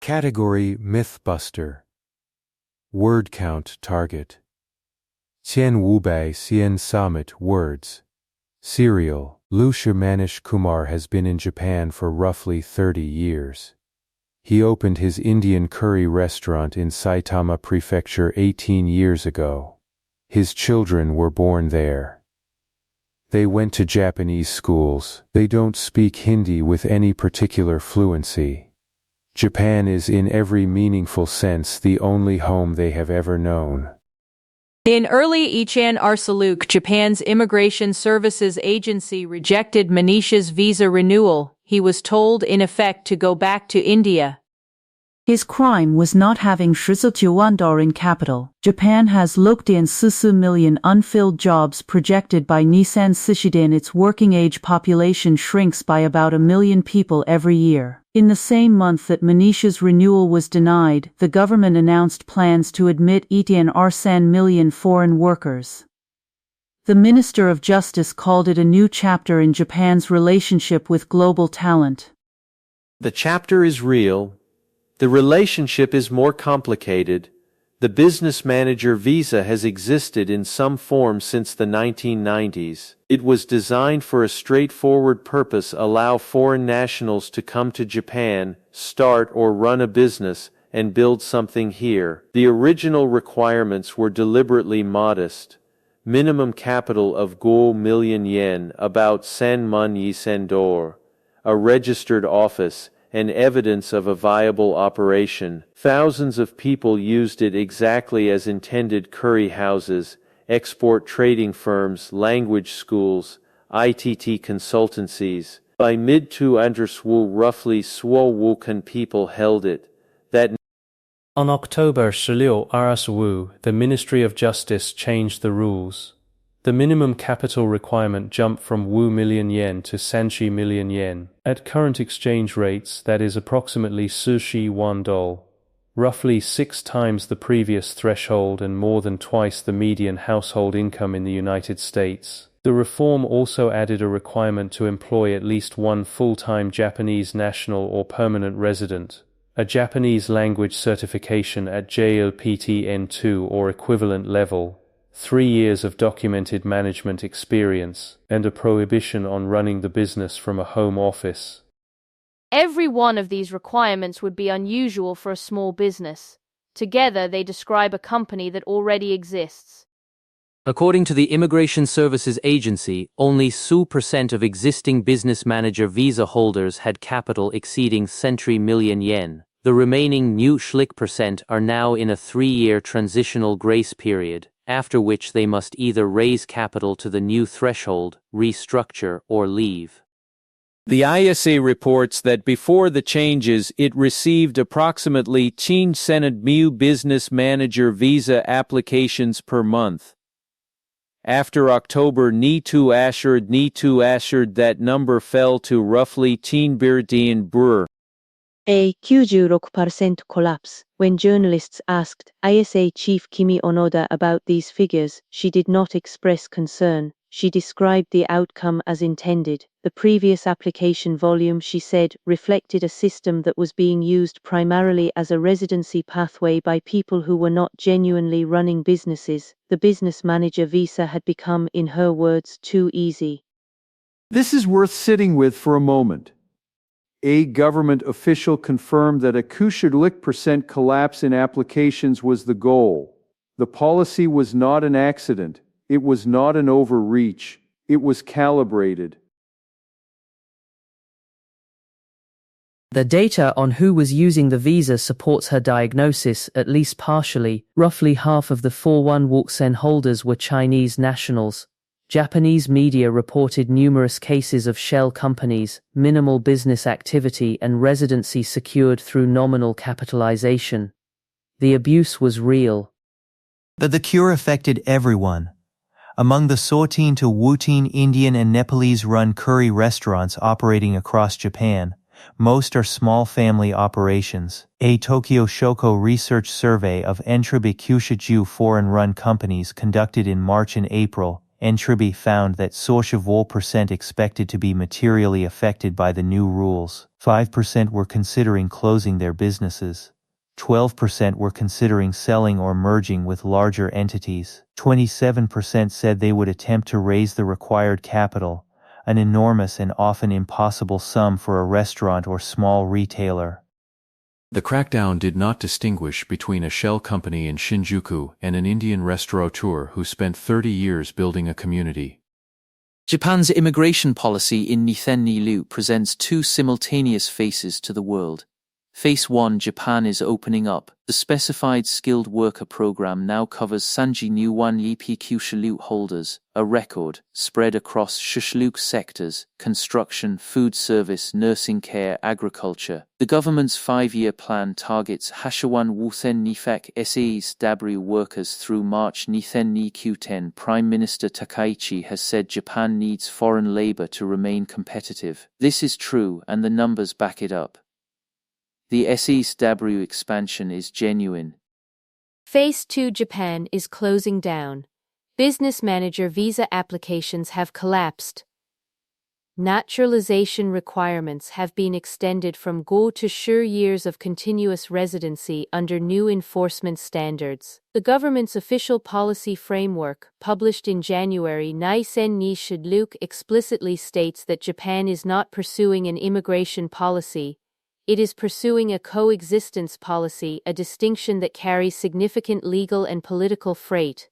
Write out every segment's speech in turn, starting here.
Category Mythbuster. Word count target. 1500 Sien Summit words. Serial. Lucia Manish Kumar has been in Japan for roughly 30 years. He opened his Indian curry restaurant in Saitama Prefecture 18 years ago. His children were born there. They went to Japanese schools. They don't speak Hindi with any particular fluency. Japan is in every meaningful sense the only home they have ever known. In early Ichan Arsaluk, Japan's Immigration Services Agency rejected Manisha's visa renewal. He was told in effect to go back to India. His crime was not having Shrizotuandar in capital. Japan has looked in Susu million unfilled jobs projected by Nissan Sishiden. Its working age population shrinks by about 1 million people every year. In the same month that Manisha's renewal was denied, the government announced plans to admit 18 million foreign workers. The Minister of Justice called it a new chapter in Japan's relationship with global talent. The chapter is real. The relationship is more complicated. The business manager visa has existed in some form since the 1990s. It was designed for a straightforward purpose: allow foreign nationals to come to Japan, start or run a business, and build something here. The original requirements were deliberately modest. Minimum capital of 5 million yen, about 10,000 $, a registered office, and evidence of a viable operation. Thousands of people used it exactly as intended: curry houses, export trading firms, language schools, ITT consultancies. By mid-2000s, roughly 12,000 people held it. That On October 16, the Ministry of Justice changed the rules. The minimum capital requirement jumped from Wu million yen to Sanchi million yen. At current exchange rates, that is approximately Sushi $1, roughly 6 times the previous threshold and more than twice the median household income in the United States. The reform also added a requirement to employ at least one full-time Japanese national or permanent resident, a Japanese language certification at JLPT N2 or equivalent level, 3 years of documented management experience, and a prohibition on running the business from a home office. Every one of these requirements would be unusual for a small business. Together, they describe a company that already exists. According to the Immigration Services Agency, only 2% of existing business manager visa holders had capital exceeding century million yen. The remaining new schlick percent are now in a 3-year transitional grace period, after which they must either raise capital to the new threshold, restructure, or leave. The ISA reports that before the changes, it received approximately 10,000 new business manager visa applications per month. After October Nitu assured that number fell to roughly 10 billion brr. A 96% collapse. When journalists asked ISA chief Kimi Onoda about these figures, she did not express concern. She described the outcome as intended. The previous application volume, she said, reflected a system that was being used primarily as a residency pathway by people who were not genuinely running businesses. The business manager visa had become, in her words, too easy. This is worth sitting with for a moment. A government official confirmed that a % collapse in applications was the goal. The policy was not an accident. It was not an overreach. It was calibrated. The data on who was using the visa supports her diagnosis, at least partially. Roughly half of the 41 Wuksen holders were Chinese nationals. Japanese media reported numerous cases of shell companies, minimal business activity, and residency secured through nominal capitalization. The abuse was real. But the cure affected everyone. Among the 14 to Wutin Indian and Nepalese-run curry restaurants operating across Japan, most are small family operations. A Tokyo Shoko research survey of Entrabi Kyushiju foreign-run companies conducted in March and April Entropy found that 4% expected to be materially affected by the new rules. 5% were considering closing their businesses. 12% were considering selling or merging with larger entities. 27% said they would attempt to raise the required capital, an enormous and often impossible sum for a restaurant or small retailer. The crackdown did not distinguish between a shell company in Shinjuku and an Indian restaurateur who spent 30 years building a community. Japan's immigration policy in Nithen-Nilu presents two simultaneous faces to the world. Phase 1, Japan is opening up. The specified skilled worker program now covers Sanji Nuwan EPQ Shaluk holders, a record, spread across Shaluk sectors, construction, food service, nursing care, agriculture. The government's 5-year plan targets Hashawan Wuthen Nifek SAE's Dabru workers through March. Nithen Niku-10 Prime Minister Takaichi has said Japan needs foreign labor to remain competitive. This is true and the numbers back it up. The SE's Dabru expansion is genuine. Phase 2, Japan is closing down. Business manager visa applications have collapsed. Naturalization requirements have been extended from go to sure years of continuous residency under new enforcement standards. The government's official policy framework, published in January, Nisen ni Shidluk, explicitly states that Japan is not pursuing an immigration policy. It is pursuing a coexistence policy, a distinction that carries significant legal and political freight.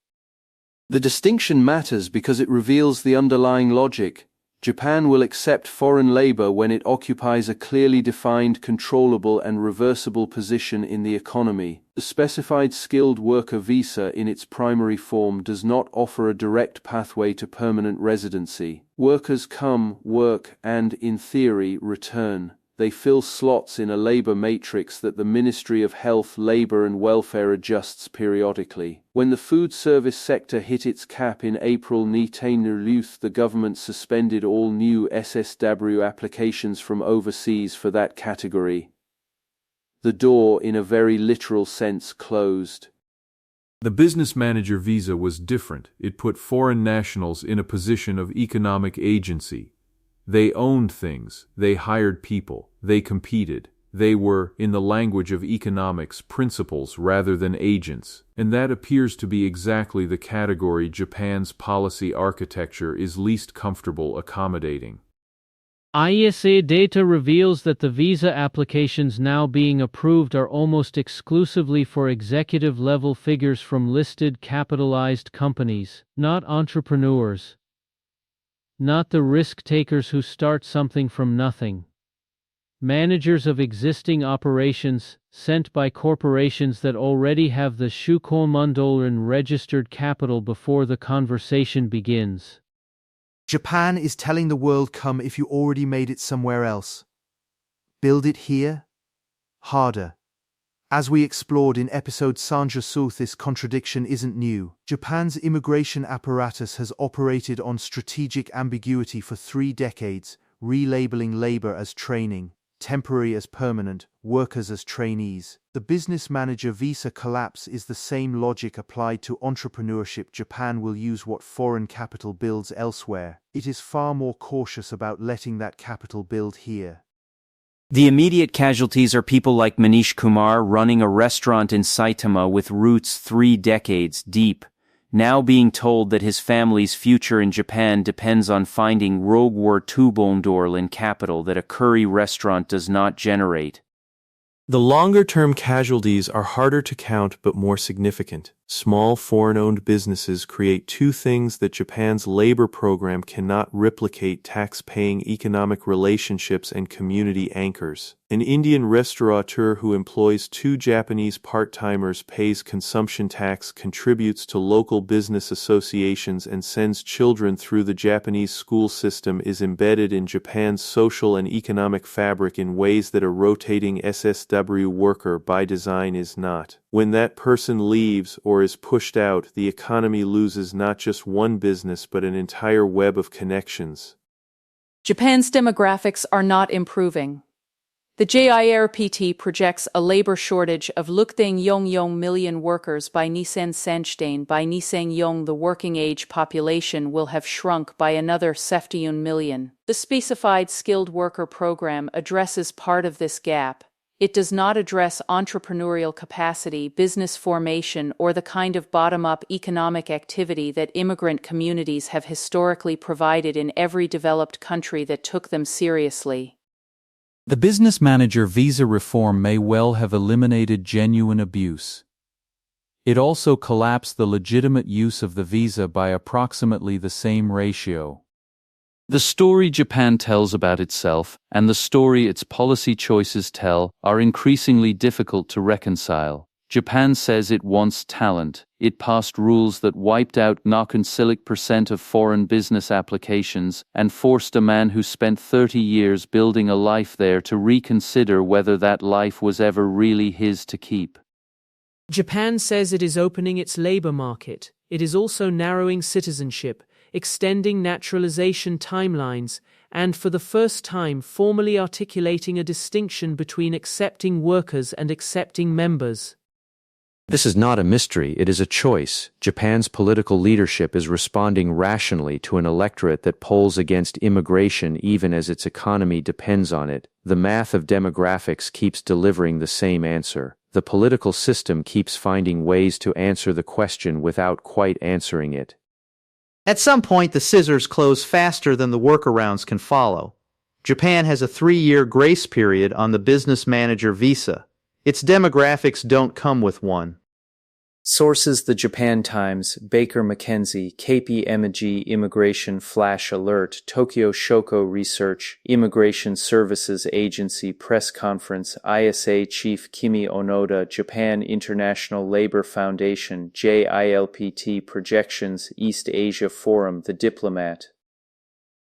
The distinction matters because it reveals the underlying logic. Japan will accept foreign labor when it occupies a clearly defined, controllable and reversible position in the economy. The specified skilled worker visa in its primary form does not offer a direct pathway to permanent residency. Workers come, work, and, in theory, return. They fill slots in a labor matrix that the Ministry of Health, Labor and Welfare adjusts periodically. When the food service sector hit its cap in April, the government suspended all new SSW applications from overseas for that category. The door, in a very literal sense, closed. The business manager visa was different. It put foreign nationals in a position of economic agency. They owned things, they hired people, they competed. They were, in the language of economics, principals rather than agents, and that appears to be exactly the category Japan's policy architecture is least comfortable accommodating. ISA data reveals that the visa applications now being approved are almost exclusively for executive-level figures from listed capitalized companies, not entrepreneurs. Not the risk-takers who start something from nothing. Managers of existing operations, sent by corporations that already have the Shukomondolan registered capital before the conversation begins. Japan is telling the world, come if you already made it somewhere else. Build it here? Harder. As we explored in episode Sanjasuth, this contradiction isn't new. Japan's immigration apparatus has operated on strategic ambiguity for 3 decades, relabeling labor as training, temporary as permanent, workers as trainees. The business manager visa collapse is the same logic applied to entrepreneurship. Japan will use what foreign capital builds elsewhere. It is far more cautious about letting that capital build here. The immediate casualties are people like Manish Kumar running a restaurant in Saitama with roots 3 decades deep, now being told that his family's future in Japan depends on finding rewrote tubondorlin capital that a curry restaurant does not generate. The longer-term casualties are harder to count but more significant. Small foreign-owned businesses create 2 things that Japan's labor program cannot replicate: tax-paying economic relationships and community anchors. An Indian restaurateur who employs 2 Japanese part-timers, pays consumption tax, contributes to local business associations, and sends children through the Japanese school system is embedded in Japan's social and economic fabric in ways that a rotating SSW worker by design is not. When that person leaves or is pushed out, the economy loses not just one business but an entire web of connections. Japan's demographics are not improving. The JIRPT projects a labor shortage of 6.00 million workers by 2016. By 2030, the working age population will have shrunk by another 17 million. The specified skilled worker program addresses part of this gap. It does not address entrepreneurial capacity, business formation, or the kind of bottom-up economic activity that immigrant communities have historically provided in every developed country that took them seriously. The business manager visa reform may well have eliminated genuine abuse. It also collapsed the legitimate use of the visa by approximately the same ratio. The story Japan tells about itself, and the story its policy choices tell, are increasingly difficult to reconcile. Japan says it wants talent. It passed rules that wiped out 90% of foreign business applications and forced a man who spent 30 years building a life there to reconsider whether that life was ever really his to keep. Japan says it is opening its labor market. It is also narrowing citizenship, extending naturalization timelines, and for the first time formally articulating a distinction between accepting workers and accepting members. This is not a mystery, it is a choice. Japan's political leadership is responding rationally to an electorate that polls against immigration even as its economy depends on it. The math of demographics keeps delivering the same answer. The political system keeps finding ways to answer the question without quite answering it. At some point, the scissors close faster than the workarounds can follow. Japan has a 3-year grace period on the business manager visa. Its demographics don't come with one. Sources: The Japan Times, Baker McKenzie, KPMG Immigration Flash Alert, Tokyo Shoko Research, Immigration Services Agency Press Conference, ISA Chief Kimi Onoda, Japan International Labor Foundation, JILPT Projections, East Asia Forum, The Diplomat.